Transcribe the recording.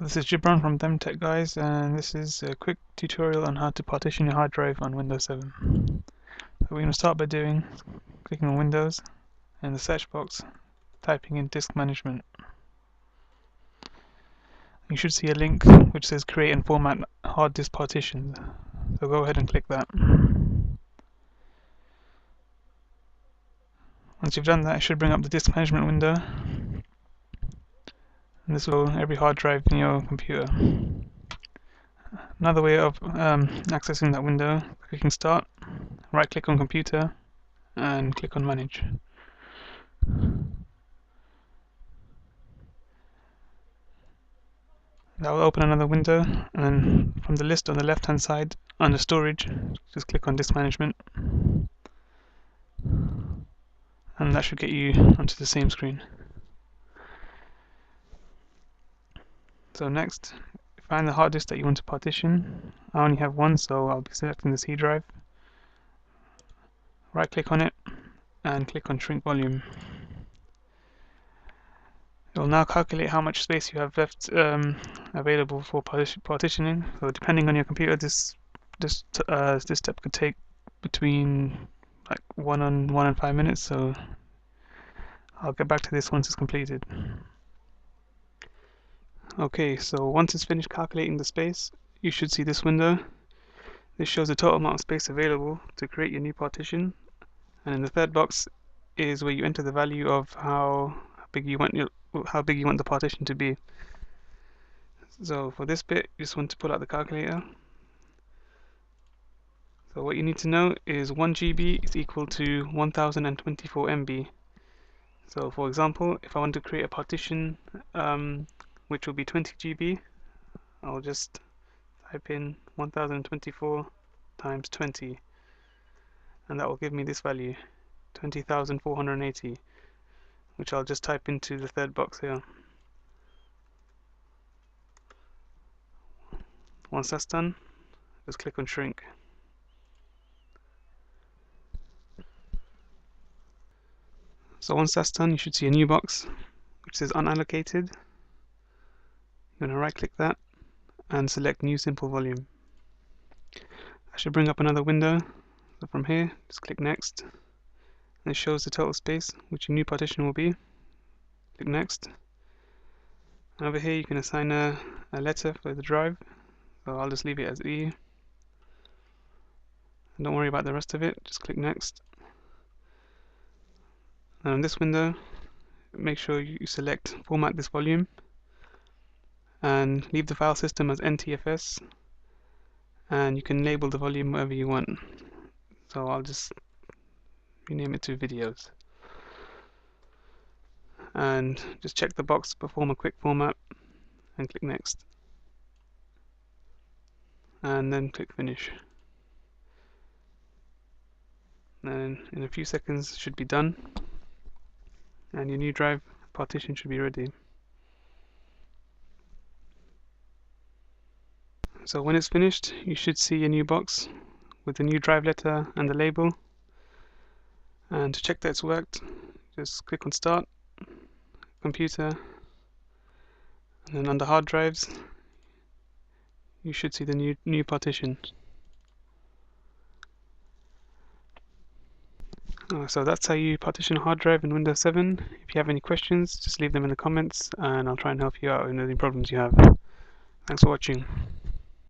This is Gibran from ThemTechGuys, and this is a quick tutorial on how to partition your hard drive on Windows 7. So we're going to start by clicking on Windows, and in the search box, typing in Disk Management. You should see a link which says Create and Format Hard Disk Partitions. So go ahead and click that. Once you've done that, it should bring up the Disk Management window. And this will every hard drive in your computer. Another way of accessing that window, clicking Start, right click on Computer and click on Manage. That will open another window, and then from the list on the left hand side under Storage, just click on Disk Management, and that should get you onto the same screen. So next, find the hard disk that you want to partition. I only have one, so I'll be selecting the C drive. Right click on it and click on Shrink Volume. It will now calculate how much space you have left available for partitioning. So depending on your computer, this step could take between like 1 and 5 minutes. So I'll get back to this once it's completed. Okay, so once it's finished calculating the space, you should see this window. This shows the total amount of space available to create your new partition, and in the third box is where you enter the value of how big you want the partition to be. So for this bit, you just want to pull out the calculator. So what you need to know is 1 GB is equal to 1024 MB. So for example, if I want to create a partition which will be 20 GB, I'll just type in 1024 times 20, and that will give me this value, 20,480, which I'll just type into the third box here. Once that's done, just click on Shrink. So once that's done, you should see a new box which says Unallocated. You're going to right click that and select New Simple Volume. That should bring up another window. So from here, just click Next, and it shows the total space which your new partition will be. Click Next, and over here you can assign a letter for the drive. So I'll just leave it as E, and don't worry about the rest of it, just click Next. And in this window, make sure you select Format this volume and leave the file system as NTFS, and you can label the volume whatever you want. So I'll just rename it to Videos, and just check the box Perform a quick format and click Next, and then click Finish. And in a few seconds it should be done, and your new drive partition should be ready. So when it's finished, you should see a new box with the new drive letter and the label. And to check that it's worked, just click on Start, Computer, and then under Hard Drives, you should see the new partition. So that's how you partition a hard drive in Windows 7. If you have any questions, just leave them in the comments, and I'll try and help you out with any problems you have. Thanks for watching.